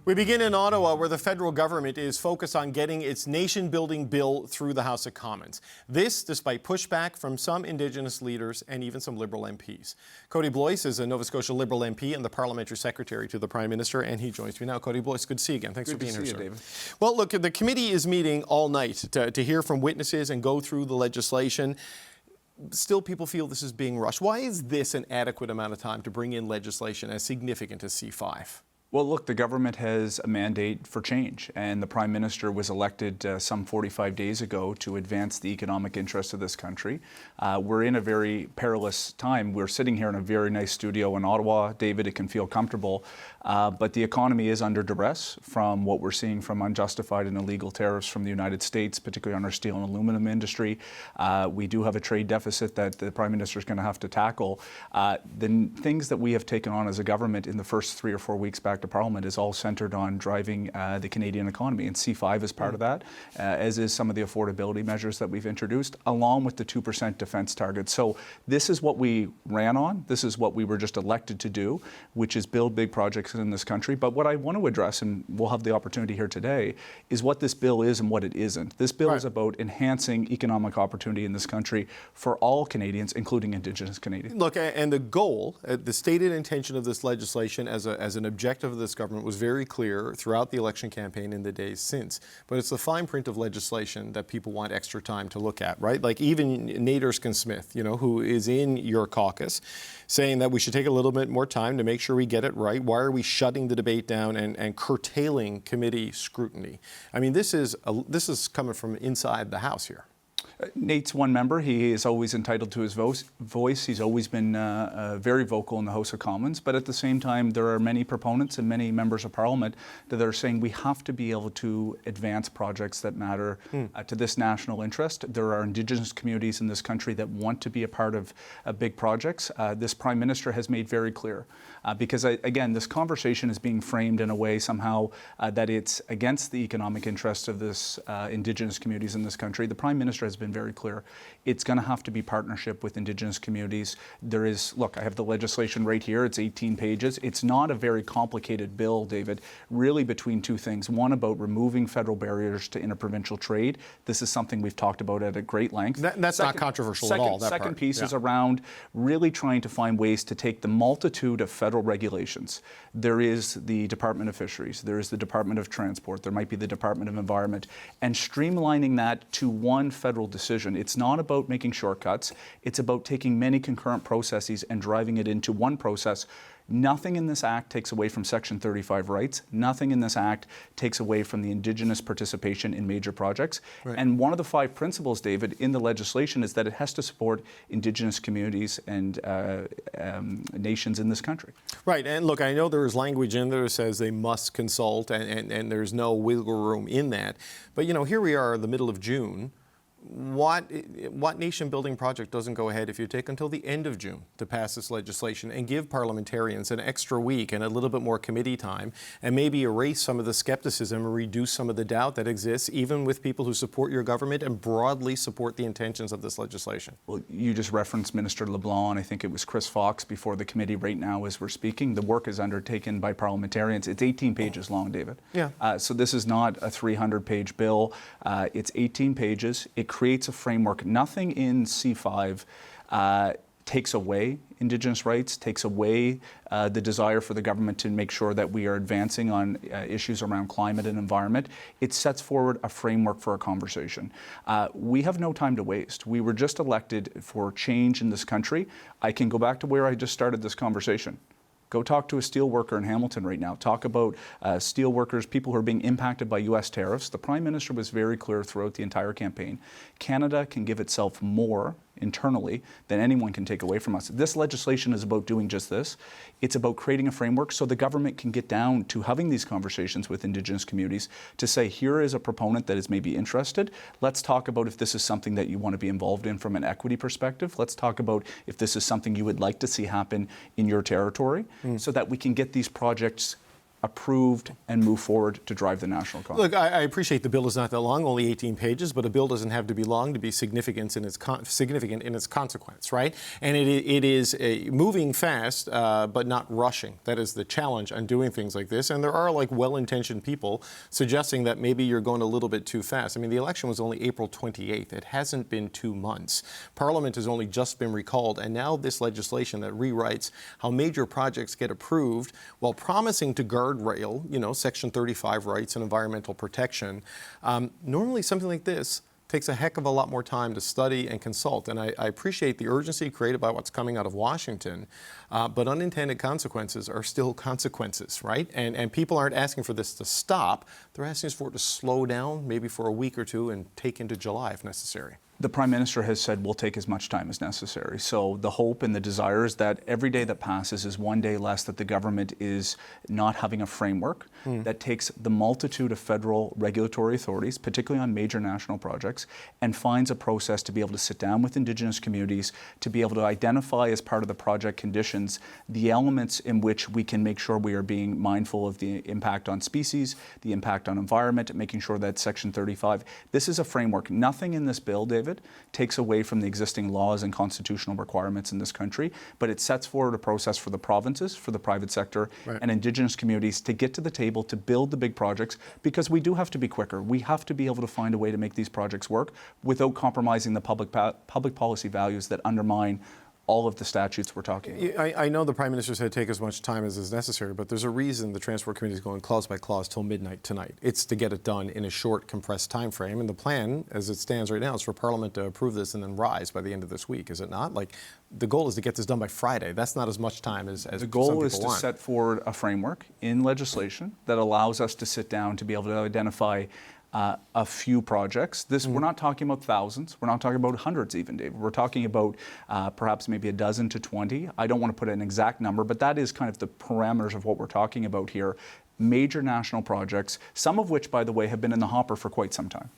We begin in Ottawa, where the federal government is focused on getting its nation-building bill through the House of Commons. This despite pushback from some Indigenous leaders and even some Liberal MPs. Kody Blois is a Nova Scotia Liberal MP and the Parliamentary Secretary to the Prime Minister, and he joins me now. Kody Blois, good to see you again. Thanks for being here, sir. David. Well, look, the committee is meeting all night to hear from witnesses and go through the legislation. Still, people feel this is being rushed. Why is this an adequate amount of time to bring in legislation as significant as C5? Well, look, the government has a mandate for change, and the Prime Minister was elected some 45 days ago to advance the economic interests of this country. We're in a very perilous time. We're sitting here in a very nice studio in Ottawa. David, it can feel comfortable, but the economy is under duress from what we're seeing from unjustified and illegal tariffs from the United States, particularly on our steel and aluminum industry. We do have a trade deficit that the Prime Minister is going to have to tackle. The things that we have taken on as a government in the first 3 or 4 weeks back to Parliament is all centered on driving the Canadian economy, and C5 is part of that, as is some of the affordability measures that we've introduced, along with the 2% defence target. So this is what we ran on. This is what we were just elected to do, which is build big projects in this country. But what I want to address, and we'll have the opportunity here today, is what this bill is and what it isn't. This bill is about enhancing economic opportunity in this country for all Canadians, including Indigenous Canadians. Look, and the goal, the stated intention of this legislation as an objective of this government was very clear throughout the election campaign in the days since. But it's the fine print of legislation that people want extra time to look at, right? Like even Nate Erskine-Smith, who is in your caucus, saying that we should take a little bit more time to make sure we get it right. Why are we shutting the debate down and curtailing committee scrutiny? I mean, this is coming from inside the House here. Nate's one member. He is always entitled to his voice. He's always been very vocal in the House of Commons. But at the same time, there are many proponents and many members of Parliament that are saying we have to be able to advance projects that matter to this national interest. There are Indigenous communities in this country that want to be a part of big projects. This Prime Minister has made very clear, because again, this conversation is being framed in a way somehow that it's against the economic interests of this Indigenous communities in this country. The Prime Minister has been very clear. It's going to have to be partnership with Indigenous communities. There is, look, I have the legislation right here. It's 18 pages. It's not a very complicated bill, David, really between two things. One, about removing federal barriers to interprovincial trade. This is something we've talked about at a great length. That's not controversial at all, that part. Second piece is around really trying to find ways to take the multitude of federal regulations. There is the Department of Fisheries. There is the Department of Transport. There might be the Department of Environment. And streamlining that to one federal decision. It's not about making shortcuts. It's about taking many concurrent processes and driving it into one process. Nothing in this Act takes away from Section 35 rights. Nothing in this Act takes away from the Indigenous participation in major projects. Right. And one of the 5 principles, David, in the legislation is that it has to support Indigenous communities and nations in this country. Right. And look, I know there is language in there that says they must consult and there's no wiggle room in that. But, here we are in the middle of June. What nation-building project doesn't go ahead if you take until the end of June to pass this legislation and give parliamentarians an extra week and a little bit more committee time and maybe erase some of the skepticism and reduce some of the doubt that exists even with people who support your government and broadly support the intentions of this legislation? Well, you just referenced Minister LeBlanc. I think it was Chris Fox before the committee right now as we're speaking. The work is undertaken by parliamentarians. It's 18 pages long, David. Yeah. So this is not a 300-page bill. It's 18 pages. It creates a framework. Nothing in C5 takes away Indigenous rights, takes away the desire for the government to make sure that we are advancing on issues around climate and environment. It sets forward a framework for a conversation. We have no time to waste. We were just elected for change in this country. I can go back to where I just started this conversation. Go talk to a steel worker in Hamilton right now. Talk about steel workers, people who are being impacted by U.S. tariffs. The Prime Minister was very clear throughout the entire campaign. Canada can give itself more internally than anyone can take away from us. This legislation is about doing just this. It's about creating a framework so the government can get down to having these conversations with Indigenous communities to say, here is a proponent that is maybe interested. Let's talk about if this is something that you want to be involved in from an equity perspective. Let's talk about if this is something you would like to see happen in your territory so that we can get these projects approved, and move forward to drive the national economy. Look, I appreciate the bill is not that long, only 18 pages, but a bill doesn't have to be long to be significant in its consequence, right? And it is moving fast, but not rushing. That is the challenge on doing things like this. And there are like well-intentioned people suggesting that maybe you're going a little bit too fast. I mean, the election was only April 28th. It hasn't been 2 months. Parliament has only just been recalled, and now this legislation that rewrites how major projects get approved while promising to guardrail, Section 35 rights and environmental protection. Normally something like this takes a heck of a lot more time to study and consult, and I appreciate the urgency created by what's coming out of Washington, but unintended consequences are still consequences, right? And people aren't asking for this to stop. They're asking for it to slow down, maybe for a week or two, and take into July if necessary. The Prime Minister has said we'll take as much time as necessary. So the hope and the desire is that every day that passes is one day less that the government is not having a framework that takes the multitude of federal regulatory authorities, particularly on major national projects, and finds a process to be able to sit down with Indigenous communities, to be able to identify as part of the project conditions the elements in which we can make sure we are being mindful of the impact on species, the impact on environment, making sure that Section 35, this is a framework. Nothing in this bill, David, takes away from the existing laws and constitutional requirements in this country, but it sets forward a process for the provinces, for the private sector, and Indigenous communities to get to the table to build the big projects, because we do have to be quicker. We have to be able to find a way to make these projects work without compromising the public policy values that undermine all of the statutes we're talking about. I know the Prime Minister said take as much time as is necessary, but there's a reason the Transport Committee is going clause by clause till midnight tonight. It's to get it done in a short, compressed time frame, and the plan, as it stands right now, is for Parliament to approve this and then rise by the end of this week, is it not? Like, the goal is to get this done by Friday. That's not as much time as the goal is to set forward a framework in legislation that allows us to sit down to be able to identify a few projects. We're not talking about thousands. We're not talking about hundreds even, David. We're talking about perhaps maybe a dozen to 20. I don't want to put an exact number, but that is kind of the parameters of what we're talking about here. Major national projects, some of which, by the way, have been in the hopper for quite some time.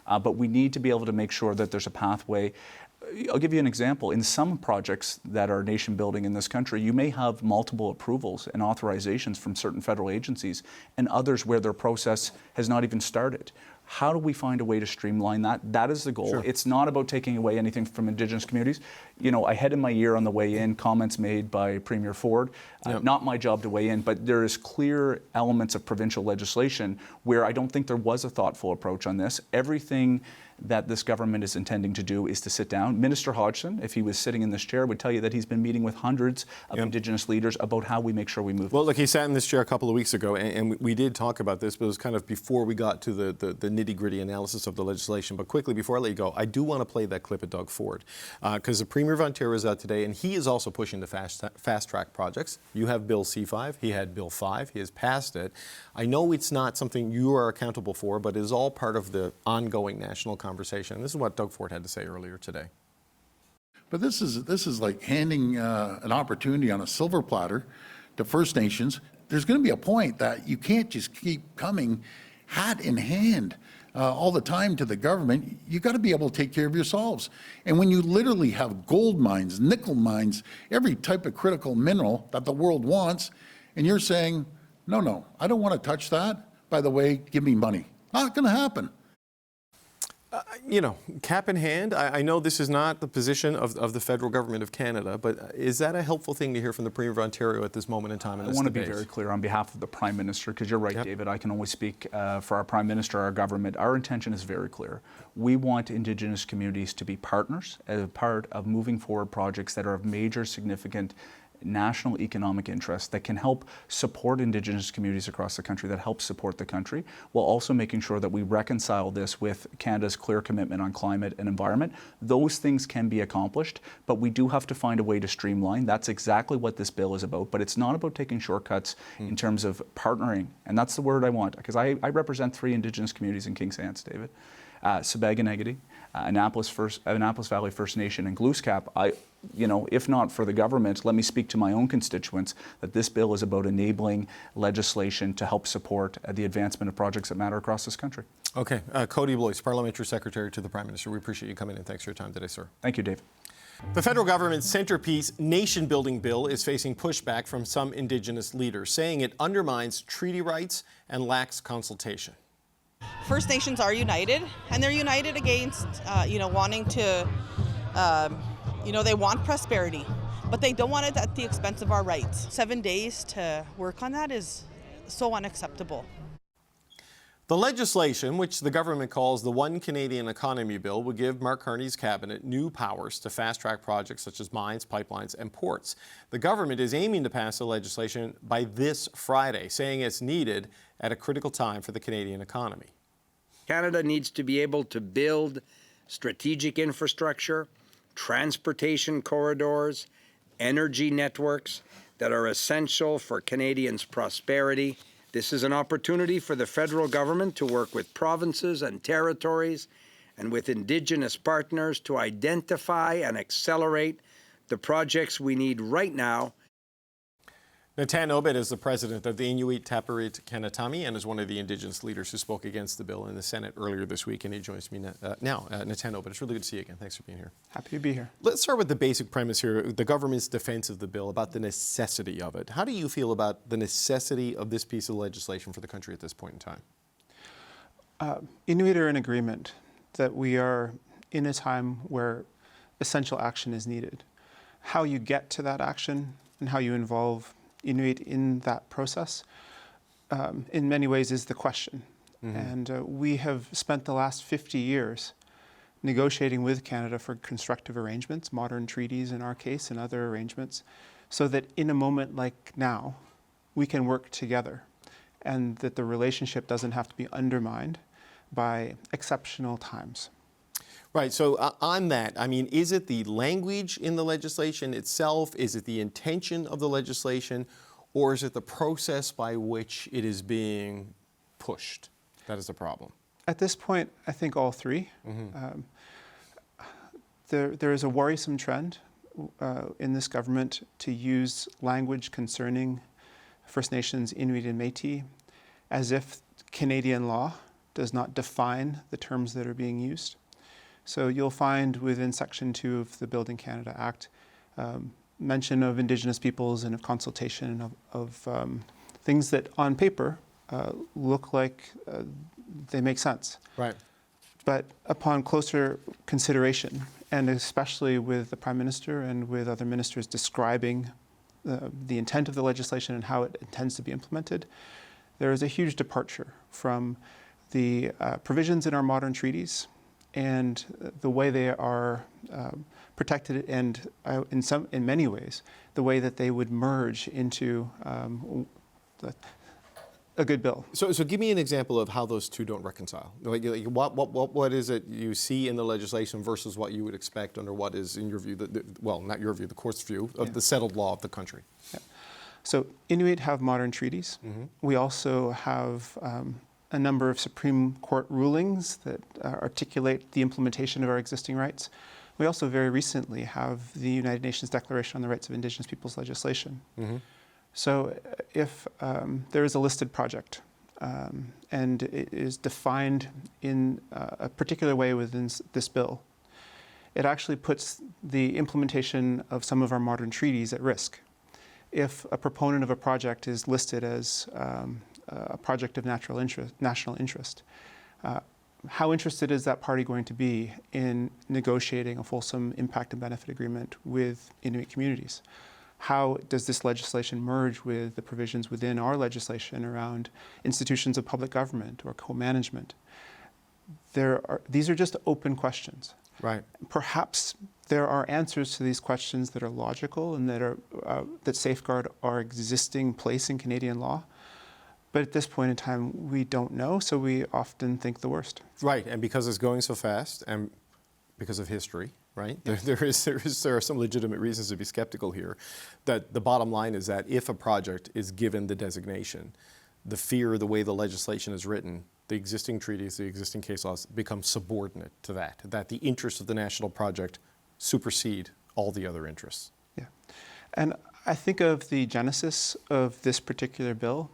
But we need to be able to make sure that there's a pathway. I'll give you an example. In some projects that are nation building in this country, you may have multiple approvals and authorizations from certain federal agencies, and others where their process has not even started. How do we find a way to streamline that? That is the goal. Sure. It's not about taking away anything from Indigenous communities. I had in my ear on the way in comments made by Premier Ford. Not my job to weigh in, but there is clear elements of provincial legislation where I don't think there was a thoughtful approach on this. Everything that this government is intending to do is to sit down. Minister Hodgson, if he was sitting in this chair, would tell you that he's been meeting with hundreds of Indigenous leaders about how we make sure we move. Well, look, he sat in this chair a couple of weeks ago, and we did talk about this, but it was kind of before we got to the nitty-gritty analysis of the legislation. But quickly, before I let you go, I do want to play that clip of Doug Ford, because the Premier of Ontario is out today, and he is also pushing the fast-track projects. You have Bill C5, he had Bill 5, he has passed it. I know it's not something you are accountable for, but it is all part of the ongoing national conversation. This is what Doug Ford had to say earlier today. But this is like handing an opportunity on a silver platter to First Nations. There's going to be a point that you can't just keep coming hat in hand all the time to the government. You got to be able to take care of yourselves. And when you literally have gold mines, nickel mines, every type of critical mineral that the world wants, and you're saying, no, I don't want to touch that. By the way, give me money. Not going to happen. Cap in hand, I know this is not the position of the federal government of Canada, but is that a helpful thing to hear from the Premier of Ontario at this moment in time in this debate? I want to be very clear on behalf of the Prime Minister, because you're right, David, I can only speak for our Prime Minister, our government. Our intention is very clear. We want Indigenous communities to be partners as a part of moving forward projects that are of major significant national economic interest that can help support Indigenous communities across the country, that helps support the country, while also making sure that we reconcile this with Canada's clear commitment on climate and environment. Those things can be accomplished, but we do have to find a way to streamline. That's exactly what this bill is about, but it's not about taking shortcuts in terms of partnering, and that's the word I want, because I represent 3 Indigenous communities in Kings Hants, David. Sabaganegedy, Annapolis Valley First Nation, and Glooscap. If not for the government, let me speak to my own constituents that this bill is about enabling legislation to help support the advancement of projects that matter across this country. Okay. Kody Blois, Parliamentary Secretary to the Prime Minister. We appreciate you coming in. Thanks for your time today, sir. Thank you, David. The federal government's centerpiece nation-building bill is facing pushback from some Indigenous leaders, saying it undermines treaty rights and lacks consultation. First Nations are united, and they're united against, wanting to, they want prosperity, but they don't want it at the expense of our rights. 7 days to work on that is so unacceptable. The legislation, which the government calls the One Canadian Economy Bill, would give Mark Carney's cabinet new powers to fast-track projects such as mines, pipelines, and ports. The government is aiming to pass the legislation by this Friday, saying it's needed at a critical time for the Canadian economy. Canada needs to be able to build strategic infrastructure, transportation corridors, energy networks that are essential for Canadians' prosperity. This is an opportunity for the federal government to work with provinces and territories and with Indigenous partners to identify and accelerate the projects we need right now. Natan Obed is the president of the Inuit Tapiriit Kanatami and is one of the Indigenous leaders who spoke against the bill in the Senate earlier this week, and he joins me now. Natan Obed, it's really good to see you again. Thanks for being here. Happy to be here. Let's start with the basic premise here, the government's defense of the bill, about the necessity of it. How do you feel about the necessity of this piece of legislation for the country at this point in time? Inuit are in agreement that we are in a time where essential action is needed. How you get to that action and how you involve Inuit in that process, in many ways, is the question. Mm-hmm. And we have spent the last 50 years negotiating with Canada for constructive arrangements, modern treaties in our case, and other arrangements, so that in a moment like now, we can work together, and that the relationship doesn't have to be undermined by exceptional times. Right, so on that, I mean, is it the language in the legislation itself? Is it the intention of the legislation? Or is it the process by which it is being pushed? That is the problem. At this point, I think all three. Mm-hmm. There is a worrisome trend in this government to use language concerning First Nations, Inuit and Métis as if Canadian law does not define the terms that are being used. So you'll find within Section 2 of the Building Canada Act mention of Indigenous peoples and of consultation of things that on paper look like they make sense. Right. But upon closer consideration, and especially with the Prime Minister and with other ministers describing the intent of the legislation and how it intends to be implemented, there is a huge departure from the provisions in our modern treaties and the way they are protected, and in many ways, the way that they would merge into a good bill. So give me an example of how those two don't reconcile. Like what is it you see in the legislation versus what you would expect under what is, in your view, not your view, the court's view of the settled law of the country? Yeah. So Inuit have modern treaties. Mm-hmm. We also have a number of Supreme Court rulings that articulate the implementation of our existing rights. We also very recently have the United Nations Declaration on the Rights of Indigenous Peoples legislation. Mm-hmm. So if there is a listed project and it is defined in a particular way within this bill, it actually puts the implementation of some of our modern treaties at risk. If a proponent of a project is listed as a project of national interest, how interested is that party going to be in negotiating a fulsome impact and benefit agreement with Inuit communities? How does this legislation merge with the provisions within our legislation around institutions of public government or co-management? These are just open questions. Right. Perhaps there are answers to these questions that are logical and that safeguard our existing place in Canadian law. But at this point in time, we don't know, so we often think the worst. Right, and because it's going so fast, and because of history, right? Yeah. There are some legitimate reasons to be skeptical here. That the bottom line is that if a project is given the designation, the fear, the way the legislation is written, the existing treaties, the existing case laws become subordinate to that the interests of the national project supersede all the other interests. Yeah, and I think of the genesis of this particular bill,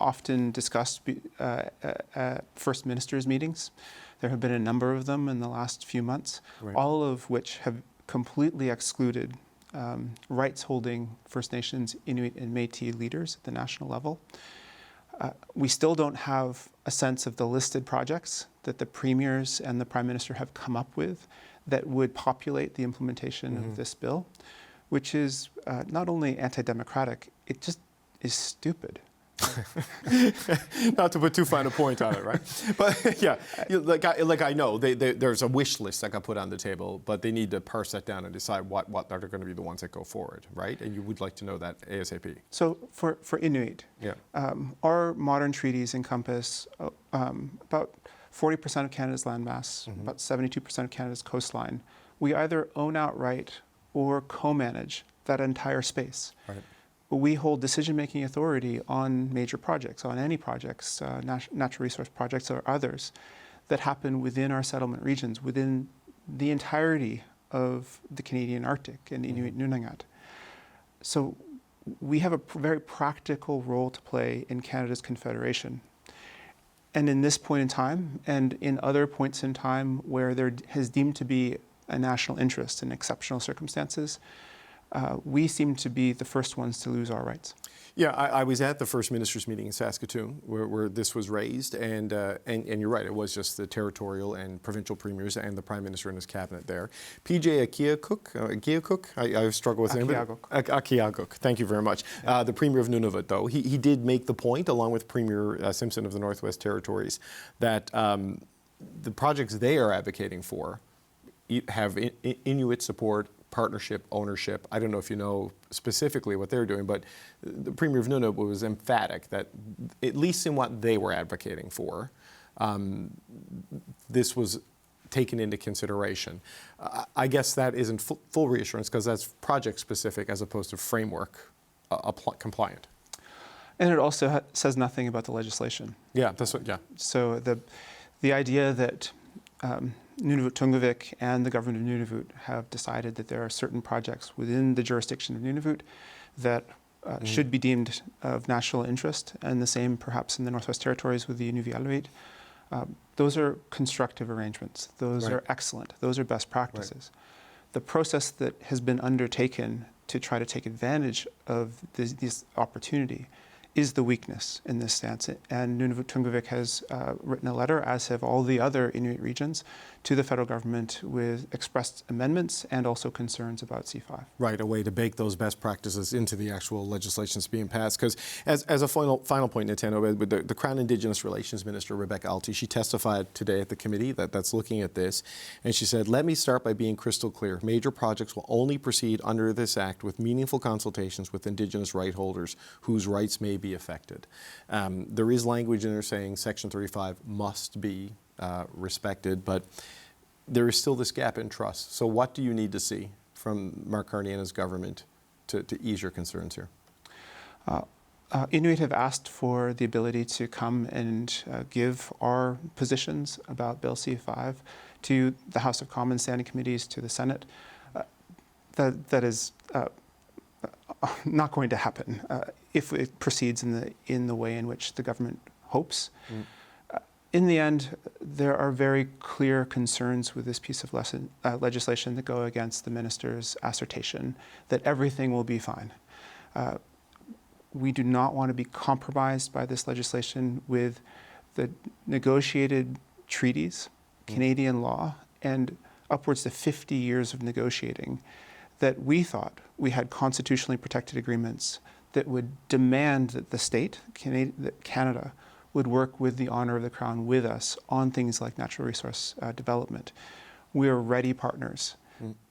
often discussed at First Ministers' meetings. There have been a number of them in the last few months, right, all of which have completely excluded rights-holding First Nations, Inuit, and Métis leaders at the national level. We still don't have a sense of the listed projects that the premiers and the Prime Minister have come up with that would populate the implementation of this bill, which is not only anti-democratic, it just is stupid. Not to put too fine a point on it, right? But yeah, I know there's a wish list that got put on the table, but they need to parse that down and decide what are going to be the ones that go forward, right? And you would like to know that ASAP. So for Inuit, Yeah. Our modern treaties encompass about 40% of Canada's landmass, about 72% of Canada's coastline. We either own outright or co-manage that entire space. Right. We hold decision-making authority on major projects, on any projects, natural resource projects or others that happen within our settlement regions, within the entirety of the Canadian Arctic and Inuit Nunangat. So we have a very practical role to play in Canada's confederation. And in this point in time, and in other points in time where there has deemed to be a national interest in exceptional circumstances, we seem to be the first ones to lose our rights. Yeah, I was at the First Ministers meeting in Saskatoon where this was raised, and you're right, it was just the territorial and provincial premiers and the Prime Minister and his cabinet there. PJ Akiaguk, I struggle with him. Akiaguk, thank you very much. The Premier of Nunavut, though, he did make the point, along with Premier Simpson of the Northwest Territories, that the projects they are advocating for have Inuit support, partnership, ownership. I don't know if you know specifically what they're doing, but the Premier of Nunavut was emphatic that, at least in what they were advocating for, this was taken into consideration. I guess that isn't full reassurance because that's project specific as opposed to framework compliant. And it also says nothing about the legislation. Yeah, that's what, yeah. So the idea that Nunavut Tungavik and the government of Nunavut have decided that there are certain projects within the jurisdiction of Nunavut that should be deemed of national interest, and the same perhaps in the Northwest Territories with the Inuvialuit. Those are constructive arrangements. Those are excellent. Those are best practices. Right. The process that has been undertaken to try to take advantage of this opportunity is the weakness in this stance. And Nunavut Tungavik has written a letter, as have all the other Inuit regions, to the federal government with expressed amendments and also concerns about C5. Right, a way to bake those best practices into the actual legislation that's being passed. Because as a final point, Natan, Obed, the Crown Indigenous Relations Minister, Rebecca Alty, she testified today at the committee that's looking at this, and she said, "Let me start by being crystal clear. Major projects will only proceed under this Act with meaningful consultations with Indigenous right holders whose rights may be affected." There is language in there saying Section 35 must be respected, but there is still this gap in trust. So what do you need to see from Mark Carney and his government to ease your concerns here? Inuit have asked for the ability to come and give our positions about Bill C5 to the House of Commons standing committees, to the Senate. That is not going to happen if it proceeds in the way in which the government hopes. In the end, there are very clear concerns with this piece of legislation that go against the minister's assertion that everything will be fine. We do not want to be compromised by this legislation with the negotiated treaties, Canadian law, and upwards to 50 years of negotiating that we thought we had constitutionally protected agreements that would demand that the state, that Canada, would work with the honour of the Crown with us on things like natural resource development. We are ready partners,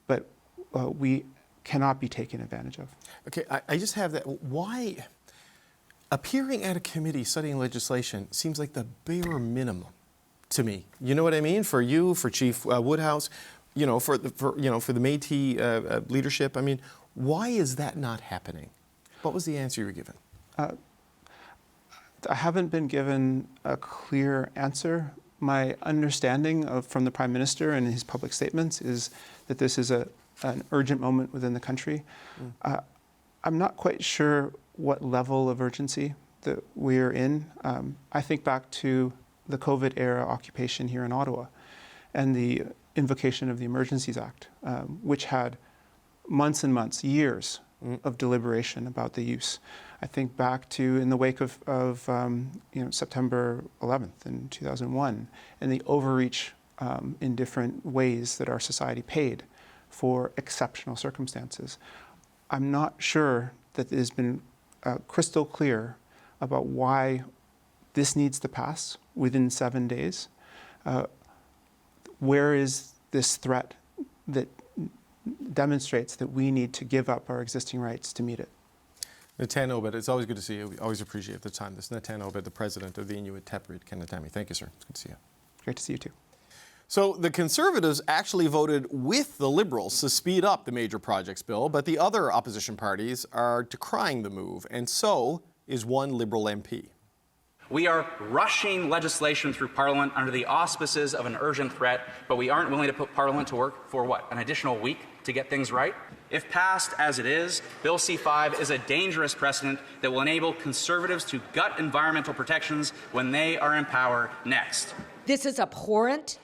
but we cannot be taken advantage of. Okay, I just have that. Why appearing at a committee studying legislation seems like the bare minimum to me? You know what I mean? For you, for Chief Woodhouse, for the Métis leadership. I mean, why is that not happening? What was the answer you were given? I haven't been given a clear answer. My understanding from the Prime Minister and his public statements is that this is an urgent moment within the country. I'm not quite sure what level of urgency that we're in. I think back to the COVID-era occupation here in Ottawa and the invocation of the Emergencies Act, which had months and months, years of deliberation about the use. I think back to in the wake of September 11th in 2001 and the overreach in different ways that our society paid for exceptional circumstances. I'm not sure that it has been crystal clear about why this needs to pass within 7 days. Where is this threat that demonstrates that we need to give up our existing rights to meet it? Natan, Obed, it's always good to see you. We always appreciate the time. This is Natan, Obed, the president of the Inuit Tapiriit Kanatami. Thank you, sir. It's good to see you. Great to see you too. So the Conservatives actually voted with the Liberals to speed up the major projects bill, but the other opposition parties are decrying the move, and so is one Liberal MP. We are rushing legislation through Parliament under the auspices of an urgent threat, but we aren't willing to put Parliament to work for what, an additional week to get things right? If passed as it is, Bill C-5 is a dangerous precedent that will enable Conservatives to gut environmental protections when they are in power next. This is abhorrent.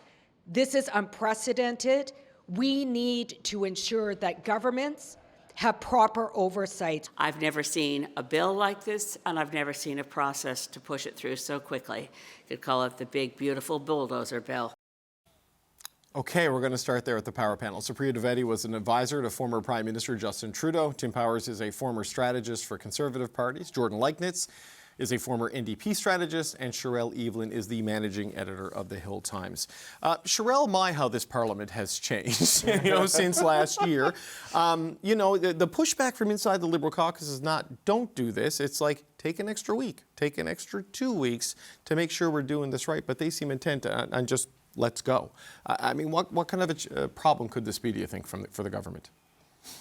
This is unprecedented. We need to ensure that governments have proper oversight. I've never seen a bill like this, and I've never seen a process to push it through so quickly. You could call it the big, beautiful bulldozer bill. Okay, we're going to start there at the Power Panel. Supriya Dwivedi was an advisor to former Prime Minister Justin Trudeau. Tim Powers is a former strategist for Conservative parties. Jordan Leichnitz is a former NDP strategist, and Sherelle Evelyn is the managing editor of the Hill Times. Sherelle, my, how this Parliament has changed, since last year. The pushback from inside the Liberal caucus is not, don't do this. It's like, take an extra week, take an extra 2 weeks to make sure we're doing this right. But they seem intent on just, let's go. What kind of a problem could this be, do you think, for the government?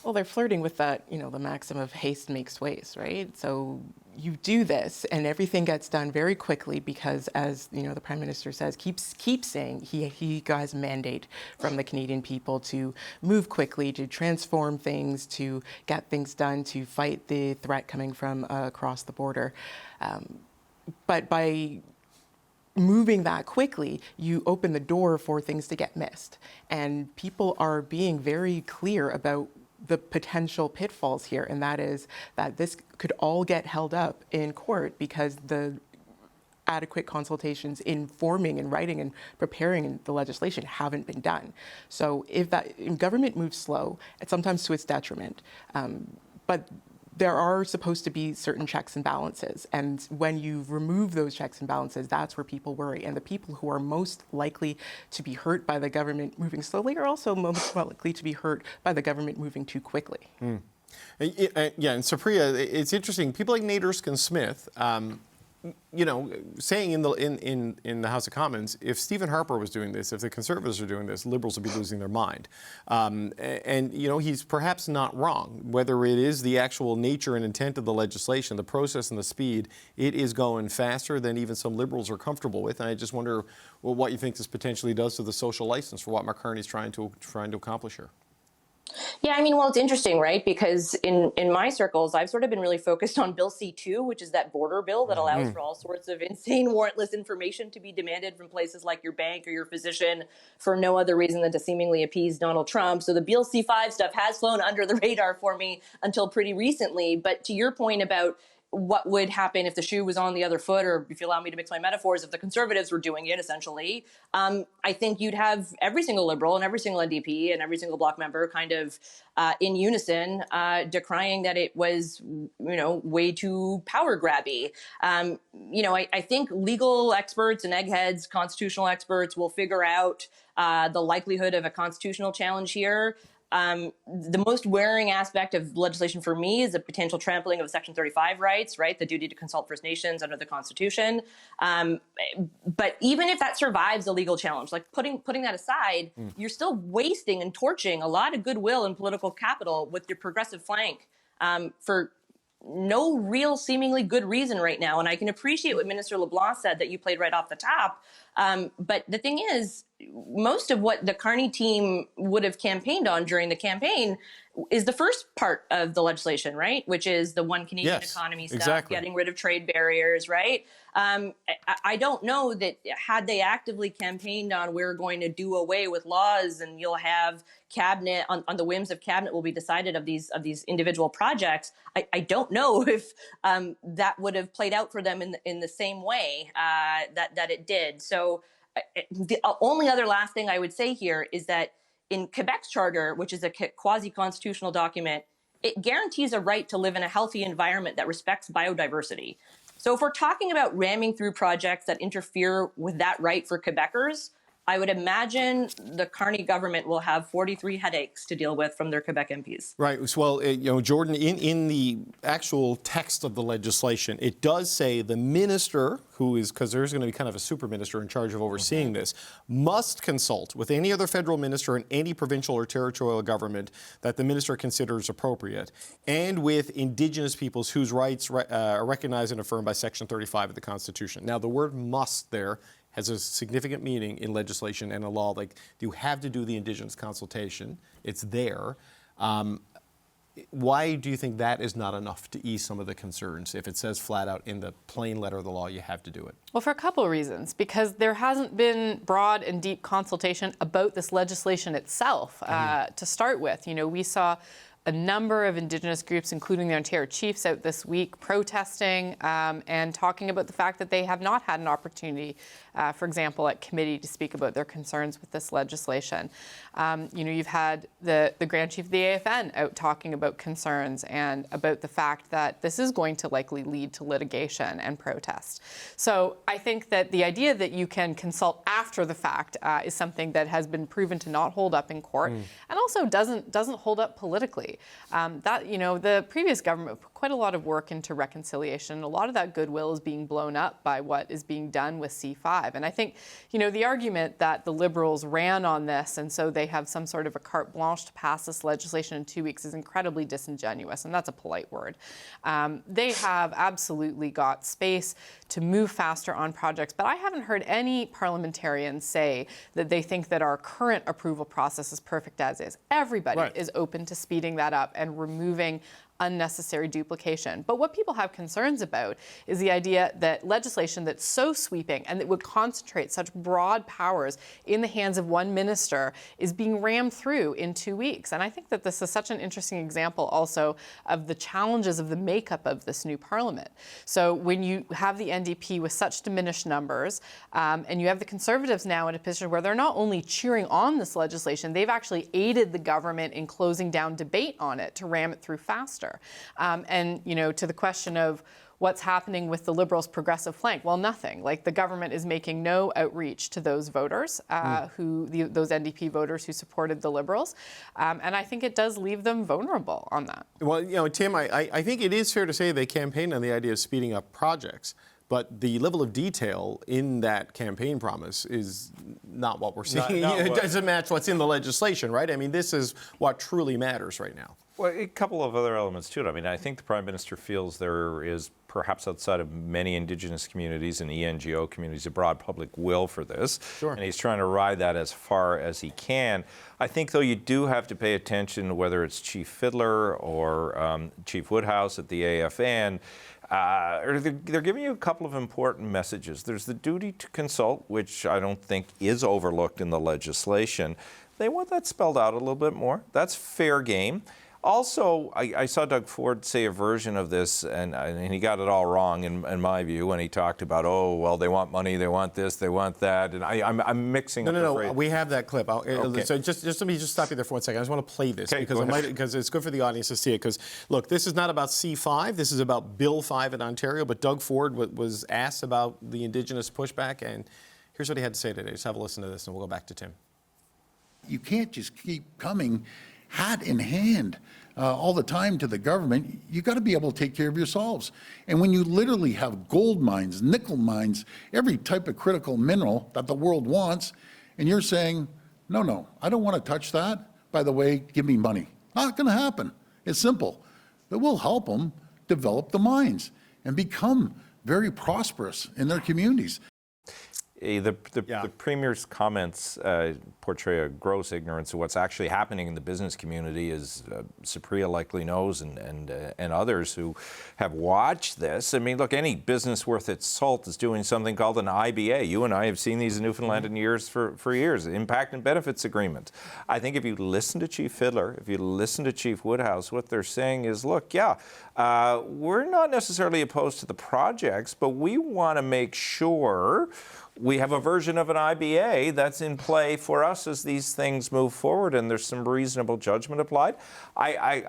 Well, they're flirting with that, the maxim of haste makes waste, right? So you do this and everything gets done very quickly because, as the Prime Minister says, keeps saying he has a mandate from the Canadian people to move quickly, to transform things, to get things done, to fight the threat coming from across the border. But by moving that quickly, you open the door for things to get missed. And people are being very clear about the potential pitfalls here, and that is that this could all get held up in court because the adequate consultations in forming and writing and preparing the legislation haven't been done. So if government moves slow, it's sometimes to its detriment, but there are supposed to be certain checks and balances. And when you remove those checks and balances, that's where people worry. And the people who are most likely to be hurt by the government moving slowly are also most likely to be hurt by the government moving too quickly. And Supriya, it's interesting. People like Nate Erskine-Smith, saying in the House of Commons, if Stephen Harper was doing this, if the Conservatives are doing this, Liberals would be losing their mind. He's perhaps not wrong. Whether it is the actual nature and intent of the legislation, the process and the speed, it is going faster than even some Liberals are comfortable with. And I just wonder what you think this potentially does to the social license for what Mark Carney's trying to accomplish here. Yeah, it's interesting, right? Because in my circles, I've sort of been really focused on Bill C-2, which is that border bill that allows for all sorts of insane warrantless information to be demanded from places like your bank or your physician for no other reason than to seemingly appease Donald Trump. So the Bill C-5 stuff has flown under the radar for me until pretty recently. But to your point about what would happen if the shoe was on the other foot, or if you allow me to mix my metaphors, if the Conservatives were doing it, essentially, I think you'd have every single Liberal and every single NDP and every single Bloc member kind of in unison decrying that it was, way too power grabby. I think legal experts and eggheads, constitutional experts will figure out the likelihood of a constitutional challenge here. The most wearing aspect of legislation for me is a potential trampling of Section 35 rights, right? The duty to consult First Nations under the Constitution. But even if that survives a legal challenge, like putting that aside, you're still wasting and torching a lot of goodwill and political capital with your progressive flank for no real seemingly good reason right now. And I can appreciate what Minister LeBlanc said that you played right off the top. But the thing is, most of what the Carney team would have campaigned on during the campaign is the first part of the legislation, right? Which is the One Canadian Economy stuff, exactly. getting rid of trade barriers, right? I don't know that had they actively campaigned on we're going to do away with laws and you'll have cabinet on the whims of cabinet will be decided of these individual projects. I don't know if that would have played out for them in the same way that it did. So the only other last thing I would say here is that in Quebec's charter, which is a quasi-constitutional document, it guarantees a right to live in a healthy environment that respects biodiversity. So if we're talking about ramming through projects that interfere with that right for Quebecers, I would imagine the Carney government will have 43 headaches to deal with from their Quebec MPs. Right. Well, Jordan, in the actual text of the legislation, it does say the minister, who is, because there's going to be kind of a super minister in charge of overseeing this, must consult with any other federal minister and any provincial or territorial government that the minister considers appropriate, and with Indigenous peoples whose rights are recognized and affirmed by Section 35 of the Constitution. Now, the word must there has a significant meaning in legislation and a law. Like, you have to do the Indigenous consultation. It's there. Why do you think that is not enough to ease some of the concerns? If it says flat out in the plain letter of the law, you have to do it. Well, for a couple of reasons. Because there hasn't been broad and deep consultation about this legislation itself to start with. You know, we saw a number of Indigenous groups, including the Ontario Chiefs, out this week protesting and talking about the fact that they have not had an opportunity, for example, at committee to speak about their concerns with this legislation. You've had the Grand Chief of the AFN out talking about concerns and about the fact that this is going to likely lead to litigation and protest. So I think that the idea that you can consult after the fact is something that has been proven to not hold up in court and also doesn't hold up politically. The previous government put quite a lot of work into reconciliation. A lot of that goodwill is being blown up by what is being done with C5. And I think, the argument that the Liberals ran on this and so they have some sort of a carte blanche to pass this legislation in 2 weeks is incredibly disingenuous, and that's a polite word. They have absolutely got space to move faster on projects, but I haven't heard any parliamentarians say that they think that our current approval process is perfect as is. Everybody is open to speeding that up and removing unnecessary duplication. But what people have concerns about is the idea that legislation that's so sweeping and that would concentrate such broad powers in the hands of one minister is being rammed through in 2 weeks. And I think that this is such an interesting example also of the challenges of the makeup of this new parliament. So when you have the NDP with such diminished numbers, and you have the Conservatives now in a position where they're not only cheering on this legislation, they've actually aided the government in closing down debate on it to ram it through faster. To the question of what's happening with the Liberals' progressive flank, well, nothing. Like, the government is making no outreach to those voters, those NDP voters who supported the Liberals. And I think it does leave them vulnerable on that. Well, Tim, I think it is fair to say they campaigned on the idea of speeding up projects. But the level of detail in that campaign promise is not what we're seeing. It doesn't match what's in the legislation, right? I mean, this is what truly matters right now. Well, a couple of other elements to it. I mean, I think the Prime Minister feels there is, perhaps outside of many Indigenous communities and ENGO communities, a broad public will for this. Sure. And he's trying to ride that as far as he can. I think, though, you do have to pay attention, whether it's Chief Fiddler or Chief Woodhouse at the AFN, they're giving you a couple of important messages. There's the duty to consult, which I don't think is overlooked in the legislation. They want that spelled out a little bit more. That's fair game. Also, I saw Doug Ford say a version of this, and he got it all wrong in my view when he talked about, they want money, they want this, they want that, and I'm mixing up the phrase. No, we have that clip. Okay. So just let me stop you there for 1 second. I just want to play this because it's good for the audience to see it. Because, look, this is not about C5. This is about Bill 5 in Ontario. But Doug Ford was asked about the Indigenous pushback, and here's what he had to say today. Just have a listen to this, and we'll go back to Tim. You can't just keep coming hat in hand all the time to the government. You got to be able to take care of yourselves. And when you literally have gold mines, nickel mines, every type of critical mineral that the world wants, and you're saying, no, I don't want to touch that. By the way, give me money. Not going to happen. It's simple. But we'll help them develop the mines and become very prosperous in their communities. The Premier's comments portray a gross ignorance of what's actually happening in the business community, as Supriya likely knows, and others who have watched this. I mean, look, any business worth its salt is doing something called an IBA. You and I have seen these in Newfoundland in years for years, Impact and Benefits Agreement. I think if you listen to Chief Fiddler, if you listen to Chief Woodhouse, what they're saying is, look, we're not necessarily opposed to the projects, but we want to make sure we have a version of an IBA that's in play for us as these things move forward, and there's some reasonable judgment applied. I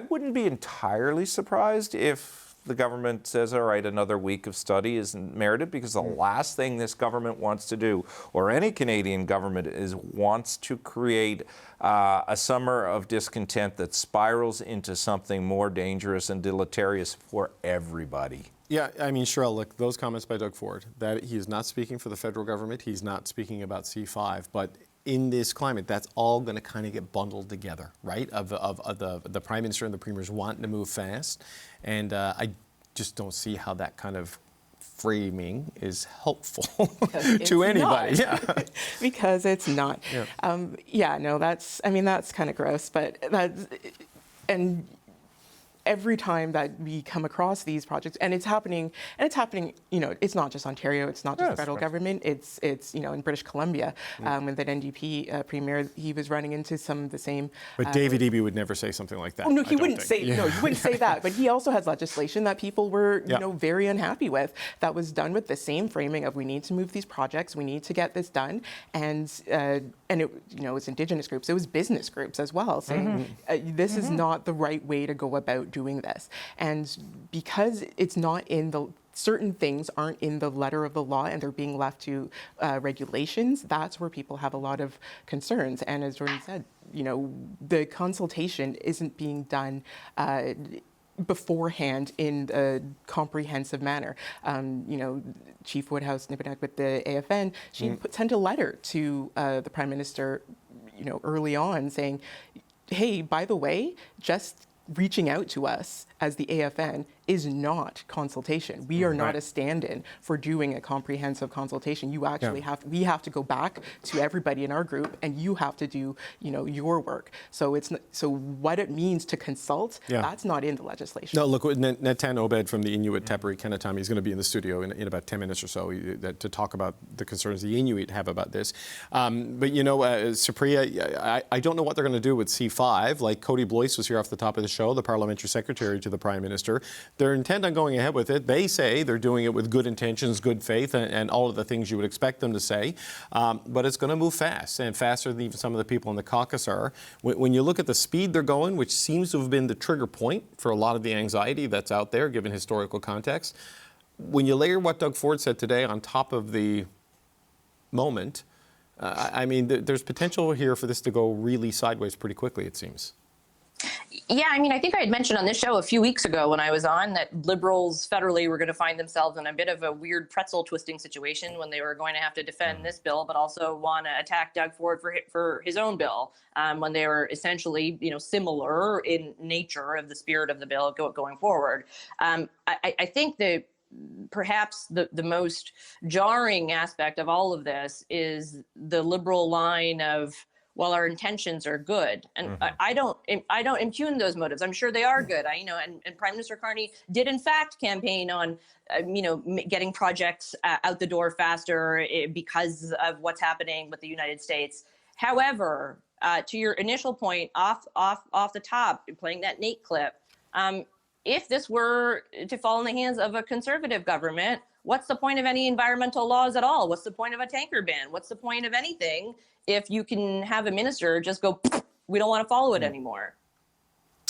wouldn't be entirely surprised if the government says, all right, another week of study isn't merited, because the last thing this government wants to do, or any Canadian government, is wants to create a summer of discontent that spirals into something more dangerous and deleterious for everybody. Yeah, I mean, Cheryl, look, those comments by Doug Ford, that he is not speaking for the federal government, he's not speaking about C5, but in this climate, that's all going to kind of get bundled together, right? Of the Prime Minister and the Premiers wanting to move fast, and I just don't see how that kind of framing is helpful to anybody. Yeah, because it's not. Yeah. That's kind of gross, but and every time that we come across these projects, and it's happening, it's not just Ontario, it's not just the federal government, it's in British Columbia, with that NDP premier, he was running into some of the same. But David Eby would never say something like that. Oh no, he wouldn't say that. But he also has legislation that people were, very unhappy with. That was done with the same framing of, we need to move these projects, we need to get this done, and it was Indigenous groups, it was business groups as well, saying this is not the right way to go about doing this. And because it's not in the certain things aren't in the letter of the law and they're being left to regulations, that's where people have a lot of concerns. And as Jordan said, the consultation isn't being done beforehand in a comprehensive manner. Chief Woodhouse Nipinak with the AFN, she sent a letter to the Prime Minister, early on saying, hey, by the way, just reaching out to us as the AFN is not consultation. We are not a stand-in for doing a comprehensive consultation. You actually we have to go back to everybody in our group, and you have to do, your work. So what it means to consult, that's not in the legislation. No, look, Natan Obed from the Inuit Tapiriit Kanatami is going to be in the studio in about 10 minutes or so to talk about the concerns the Inuit have about this. But Supriya, I don't know what they're going to do with C5. Like Kody Blois was here off the top of the show, the parliamentary secretary to the Prime Minister. They're intent on going ahead with it. They say they're doing it with good intentions, good faith, and all of the things you would expect them to say. But it's going to move fast, and faster than even some of the people in the caucus are. When you look at the speed they're going, which seems to have been the trigger point for a lot of the anxiety that's out there, given historical context, when you layer what Doug Ford said today on top of the moment, there's potential here for this to go really sideways pretty quickly, it seems. Yeah, I think I had mentioned on this show a few weeks ago when I was on that Liberals federally were going to find themselves in a bit of a weird pretzel twisting situation when they were going to have to defend this bill, but also want to attack Doug Ford for his own bill, when they were essentially, similar in nature of the spirit of the bill going forward. I think that perhaps the most jarring aspect of all of this is the Liberal line of, well, our intentions are good, and I don't impugn those motives. I'm sure they are good. And Prime Minister Carney did in fact campaign on, getting projects out the door faster because of what's happening with the United States. However, to your initial point, off the top, playing that Nate clip, if this were to fall in the hands of a conservative government, what's the point of any environmental laws at all? What's the point of a tanker ban? What's the point of anything if you can have a minister just go, we don't want to follow it anymore?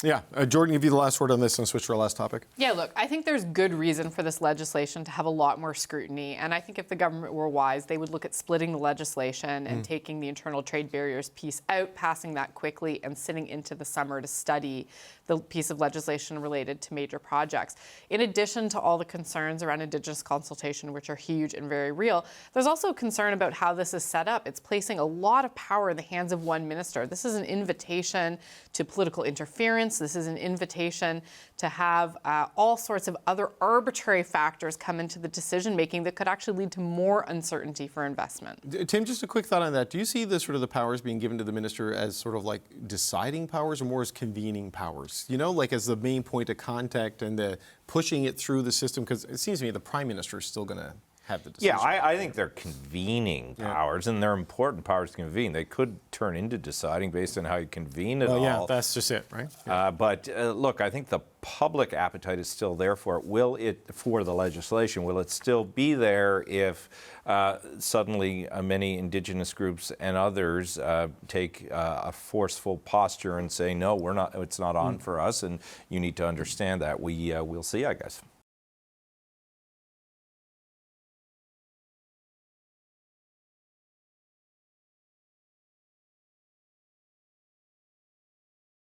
Yeah. Jordan, give you the last word on this and switch to our last topic. Yeah, look, I think there's good reason for this legislation to have a lot more scrutiny. And I think if the government were wise, they would look at splitting the legislation and taking the internal trade barriers piece out, passing that quickly, and sitting into the summer to study the piece of legislation related to major projects. In addition to all the concerns around Indigenous consultation, which are huge and very real, there's also concern about how this is set up. It's placing a lot of power in the hands of one minister. This is an invitation to political interference, governments. This is an invitation to have all sorts of other arbitrary factors come into the decision making that could actually lead to more uncertainty for investment. Tim, just a quick thought on that. Do you see the sort of the powers being given to the minister as sort of like deciding powers or more as convening powers? You know, like as the main point of contact and the pushing it through the system? Because it seems to me the prime minister is still going to have the decision. Yeah, I think they're convening powers, and they're important powers to convene. They could turn into deciding based on how you convene it all. Yeah, that's just it, right? Yeah. But look, I think the public appetite is still there for it. Will it, for the legislation, will it still be there if suddenly many Indigenous groups and others take a forceful posture and say, no, we're not, it's not on for us, and you need to understand that. We'll see, I guess.